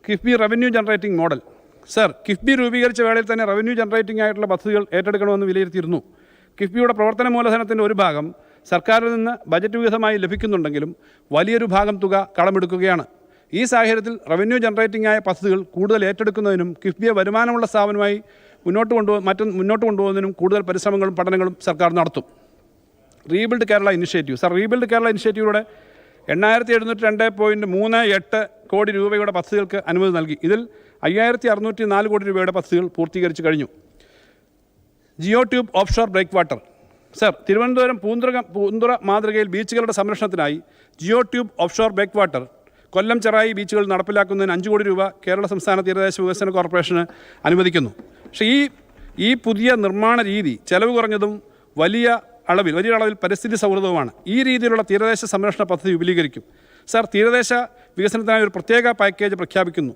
KIIFB revenue generating model. Sir, KIIFB രൂപീകരിച്ച വേളയിൽ തന്നെ റവന്യൂ ജനറേറ്റിംഗ് ആയിട്ടുള്ള പദ്ധതികൾ ഏറ്റെടുക്കണമെന്ന് വിലയിരുത്തിയിരുന്നു. കിഫ്ബിയുടെ പ്രവർത്തന മൂലധനത്തിൻ്റെ ഒരു ഭാഗം സർക്കാരിൽ നിന്ന് ബജറ്റ് വിഹിതമായി ലഭിക്കുന്നുണ്ടെങ്കിലും വലിയൊരു ഭാഗം തുക കടമെടുക്കുകയാണ്. ഈ സാഹചര്യത്തിൽ റവന്യൂ ജനറേറ്റിംഗ് ആയ പദ്ധതികൾ കൂടുതൽ ഏറ്റെടുക്കുന്നതിനും കിഫ്ബിയെ വരുമാനമുള്ള സ്ഥാപനമായി മുന്നോട്ട് കൊണ്ടുപോകുന്നതിനും കൂടുതൽ പരിശ്രമങ്ങളും പഠനങ്ങളും സർക്കാർ നടത്തും. Rebuild Kerala initiative. Sir, rebuild Kerala ഇനിഷ്യേറ്റീവിലൂടെ 8702.38 കോടി രൂപയുടെ പദ്ധതികൾക്ക് അനുമതി നൽകി. ഇതിൽ 5604 കോടി രൂപയുടെ പദ്ധതികൾ പൂർത്തീകരിച്ചു കഴിഞ്ഞു. Geo tube offshore breakwater. Sir, Thiruvananthapuram Poonthura മാതൃകയിൽ ബീച്ചുകളുടെ സംരക്ഷണത്തിനായി geo tube offshore breakwater Kollam Cherai ബീച്ചുകൾ നടപ്പിലാക്കുന്നതിന് 5 കോടി രൂപ കേരള സംസ്ഥാന തീരദേശ വികസന കോർപ്പറേഷന് അനുവദിക്കുന്നു. പക്ഷേ ഈ പുതിയ നിർമ്മാണ രീതി ചെലവ് കുറഞ്ഞതും വലിയ അളവിൽ പരിസ്ഥിതി സൗഹൃദവുമാണ്. ഈ രീതിയിലുള്ള തീരദേശ സംരക്ഷണ പദ്ധതി വിപുലീകരിക്കും. സർ, തീരദേശ വികസനത്തിനായി ഒരു പ്രത്യേക പാക്കേജ് പ്രഖ്യാപിക്കുന്നു.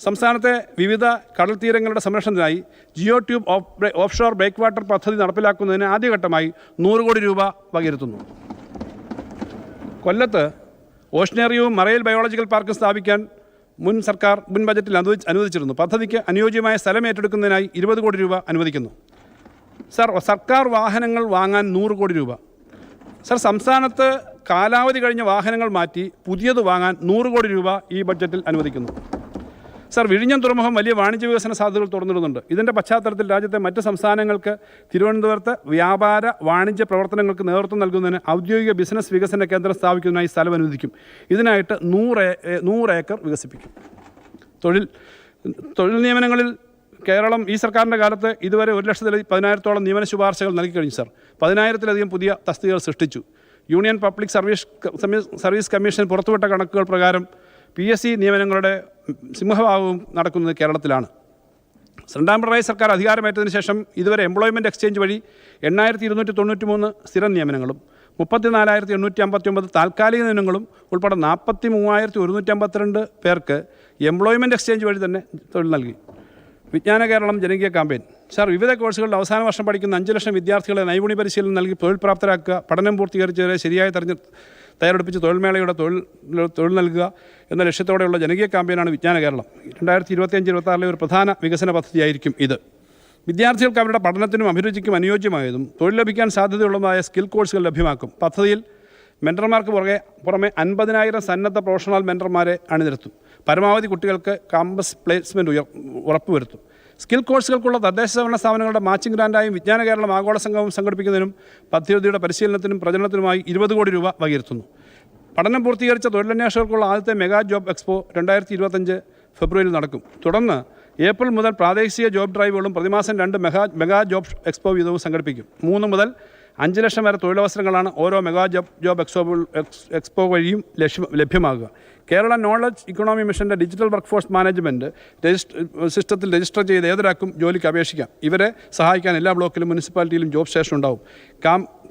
സംസ്ഥാനത്തെ വിവിധ കടൽ തീരങ്ങളുടെ സംരക്ഷണത്തിനായി geo tube offshore breakwater പദ്ധതി നടപ്പിലാക്കുന്നതിന് ആദ്യഘട്ടമായി 100 കോടി രൂപ വകയിരുത്തുന്നു. കൊല്ലത്ത് ഓഷനേറിയവും മറൈൻ ബയോളജിക്കൽ പാർക്കും സ്ഥാപിക്കാൻ മുൻ ബജറ്റിൽ അനുവദിച്ചിരുന്നു. പദ്ധതിക്ക് അനുയോജ്യമായ സ്ഥലം ഏറ്റെടുക്കുന്നതിനായി 20 കോടി രൂപ അനുവദിക്കുന്നു. സർ, സർക്കാർ വാഹനങ്ങൾ വാങ്ങാൻ 100 കോടി രൂപ. സർ, സംസ്ഥാനത്ത് കാലാവധി കഴിഞ്ഞ വാഹനങ്ങൾ മാറ്റി പുതിയത് വാങ്ങാൻ 100 കോടി രൂപ ഈ ബഡ്ജറ്റിൽ അനുവദിക്കുന്നു. സർ, വിഴിഞ്ഞം തുറമുഖം വലിയ വാണിജ്യ വികസന സാധ്യതകൾ തുറന്നിടുന്നുണ്ട്. ഇതിൻ്റെ പശ്ചാത്തലത്തിൽ രാജ്യത്തെ മറ്റ് സംസ്ഥാനങ്ങൾക്ക് തിരുവനന്തപുരത്ത് വ്യാപാര വാണിജ്യ പ്രവർത്തനങ്ങൾക്ക് നേതൃത്വം നൽകുന്നതിന് ഔദ്യോഗിക ബിസിനസ് വികസന കേന്ദ്രം സ്ഥാപിക്കുന്നതിനായി സ്ഥലം അനുവദിക്കും. ഇതിനായിട്ട് 100 ഏക്കർ വികസിപ്പിക്കും. തൊഴിൽ നിയമനങ്ങളിൽ കേരളം ഈ സർക്കാരിൻ്റെ കാലത്ത് ഇതുവരെ 1,10,10,000 നിയമന ശുപാർശകൾ നൽകി കഴിഞ്ഞു. സർ, 10,000-ലധികം പുതിയ തസ്തികകൾ സൃഷ്ടിച്ചു. യൂണിയൻ പബ്ലിക് സർവീസ് കമ്മീഷൻ പുറത്തുവിട്ട കണക്കുകൾ പ്രകാരം PSC നിയമനങ്ങളുടെ സിംഹഭാഗവും നടക്കുന്നത് കേരളത്തിലാണ്. രണ്ടാം പിണറായി സർക്കാർ അധികാരമേറ്റതിന് ശേഷം ഇതുവരെ എംപ്ലോയ്മെൻറ്റ് എക്സ്ചേഞ്ച് വഴി 8,293 സ്ഥിരം നിയമനങ്ങളും 34,859 താൽക്കാലിക നിയമനങ്ങളും ഉൾപ്പെടെ 43,152 പേർക്ക് എംപ്ലോയ്മെൻറ്റ് എക്സ്ചേഞ്ച് വഴി തന്നെ തൊഴിൽ നൽകി. വിജ്ഞാന കേരളം ജനകീയ ക്യാമ്പയിൻ. സർ, വിവിധ കോഴ്സുകളിൽ അവസാന വർഷം പഠിക്കുന്ന 5 ലക്ഷം വിദ്യാർത്ഥികളെ നൈപുണ്യ പരിശീലനം നൽകി തൊഴിൽ പ്രാപ്തരാക്കുക, പഠനം പൂർത്തീകരിച്ചവരെ ശരിയായി തയ്യാറെടുപ്പിച്ച് തൊഴിൽമേളയുടെ തൊഴിൽ നൽകുക എന്ന ലക്ഷ്യത്തോടെയുള്ള ജനകീയ ക്യാമ്പയിനാണ് വിജ്ഞാന കേരളം. 2025-26 ഒരു പ്രധാന വികസന പദ്ധതിയായിരിക്കും ഇത്. വിദ്യാർത്ഥികൾക്ക് അവരുടെ പഠനത്തിനും അഭിരുചിക്കും അനുയോജ്യമായതും തൊഴിൽ ലഭിക്കാൻ സാധ്യതയുള്ളതുമായ സ്കിൽ കോഴ്സുകൾ ലഭ്യമാക്കും. പദ്ധതിയിൽ മെൻറ്റർമാർക്ക് പുറമെ 50,000 സന്നദ്ധ പ്രൊഫഷണൽ മെൻറ്റർമാരെ അണിനിരത്തും. പരമാവധി കുട്ടികൾക്ക് ക്യാമ്പസ് പ്ലേസ്മെൻറ്റ് ഉറപ്പുവരുത്തും. സ്കിൽ കോഴ്സുകൾക്കുള്ള തദ്ദേശ ഭരണ സ്ഥാപനങ്ങളുടെ മാച്ചിങ് ഗ്രാൻഡായും വിജ്ഞാന കേരളം ആഗോള സംഗമം സംഘടിപ്പിക്കുന്നതിനും പദ്ധതിയുടെ പരിശീലനത്തിനും പ്രചരണത്തിനുമായി 20 കോടി രൂപ വകയിരുത്തുന്നു. പഠനം പൂർത്തീകരിച്ച തൊഴിലന്വേഷകർക്കുള്ള ആദ്യത്തെ മെഗാ ജോബ് എക്സ്പോ 2025 ഫെബ്രുവരിയിൽ നടക്കും. തുടർന്ന് ഏപ്രിൽ മുതൽ പ്രാദേശിക ജോബ് ഡ്രൈവുകളും പ്രതിമാസം 2 മെഗാ ജോബ് എക്സ്പോ വീതവും സംഘടിപ്പിക്കും. 3 മുതൽ 5 ലക്ഷം വരെ തൊഴിലവസരങ്ങളാണ് ഓരോ മെഗാ ജോബ് എക്സ്പോ വഴിയും ലഭ്യമാകുക. കേരള നോളജ് ഇക്കണോമി മിഷൻ്റെ ഡിജിറ്റൽ വർക്ക് ഫോഴ്സ് മാനേജ്മെൻറ്റ് സിസ്റ്റത്തിൽ രജിസ്റ്റർ ചെയ്ത് ഏതൊരാൾക്കും ജോലിക്ക് അപേക്ഷിക്കാം. ഇവരെ സഹായിക്കാൻ എല്ലാ ബ്ലോക്കിലും മുനിസിപ്പാലിറ്റിയിലും ജോബ് സ്റ്റേഷൻ ഉണ്ടാവും.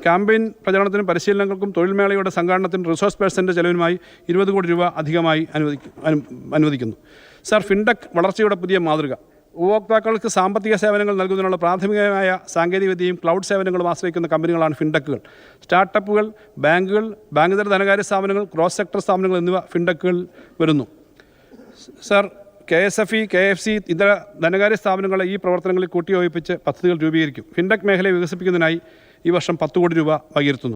ക്യാമ്പയിൻ പ്രചരണത്തിനും പരിശീലനങ്ങൾക്കും തൊഴിൽമേളയുടെ സംഘാടനത്തിനും റിസോഴ്സ് പേഴ്സൻ്റെ ചെലവിനുമായി 20 കോടി രൂപ അധികമായി അനുവദിക്കുന്നു. സർ, ഫിൻടെക് വളർച്ചയുടെ പുതിയ മാതൃക. ഉപഭോക്താക്കൾക്ക് സാമ്പത്തിക സേവനങ്ങൾ നൽകുന്നതിനുള്ള പ്രാഥമികമായ സാങ്കേതികവിദ്യയും ക്ലൗഡ് സേവനങ്ങളും ആശ്രയിക്കുന്ന കമ്പനികളാണ് ഫിൻടെക്കുകൾ. സ്റ്റാർട്ടപ്പുകൾ, ബാങ്കുകൾ, ബാങ്കുതര ധനകാര്യ സ്ഥാപനങ്ങൾ, ക്രോസ് സെക്ടർ സ്ഥാപനങ്ങൾ എന്നിവ ഫിൻടെക്കുകൾ വരുന്നു. സർ, KSFE, KFC ഇതര ധനകാര്യ സ്ഥാപനങ്ങളെ ഈ പ്രവർത്തനങ്ങളിൽ കൂട്ടിയോജിപ്പിച്ച് പദ്ധതികൾ രൂപീകരിക്കും. ഫിൻടെക് മേഖലയെ വികസിപ്പിക്കുന്നതിനായി ഈ വർഷം 10 കോടി രൂപ വകയിരുത്തുന്നു.